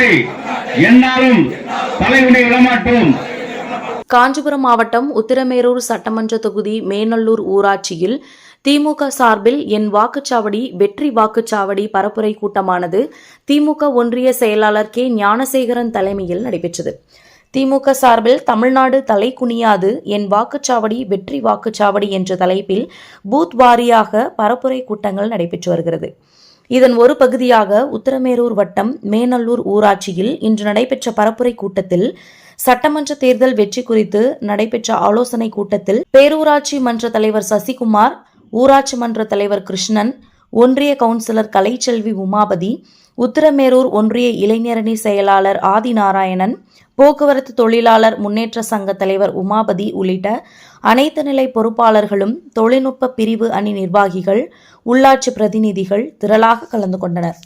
தமிழ்நாட்டை எந்நாளும் தலைகுனிய விடமாட்டோம். காஞ்சிபுரம் மாவட்டம் உத்திரமேரூர் சட்டமன்ற தொகுதி மேநல்லூர் ஊராட்சியில் திமுக சார்பில் என் வாக்குச்சாவடி வெற்றி வாக்குச்சாவடி பரப்புரை கூட்டமானது திமுக ஒன்றிய செயலாளர் கே ஞானசேகரன் தலைமையில் நடைபெற்றது. திமுக சார்பில் தமிழ்நாடு தலை குனியாது என் வாக்குச்சாவடி வெற்றி வாக்குச்சாவடி என்ற தலைப்பில் பூத் வாரியாக பரப்புரை கூட்டங்கள் நடைபெற்று வருகிறது. இதன் ஒரு பகுதியாக உத்திரமேரூர் வட்டம் மேநல்லூர் ஊராட்சியில் இன்று நடைபெற்ற பரப்புரை கூட்டத்தில் சட்டமன்ற தேர்தல் வெற்றி குறித்து நடைபெற்ற ஆலோசனை கூட்டத்தில் பேரூராட்சி மன்ற தலைவர் சசிகுமார், ஊராட்சி மன்ற தலைவர் கிருஷ்ணன், ஒன்றிய கவுன்சிலர் கலைச்செல்வி உமாபதி, உத்திரமேரூர் ஒன்றிய இளைஞரணி செயலாளர் ஆதிநாராயணன், போக்குவரத்து தொழிலாளர் முன்னேற்ற சங்க தலைவர் உமாபதி உள்ளிட்ட அனைத்து நிலை பொறுப்பாளர்களும் தொழில்நுட்ப பிரிவு அணி நிர்வாகிகள், உள்ளாட்சி பிரதிநிதிகள் திரளாக கலந்து கொண்டனர்.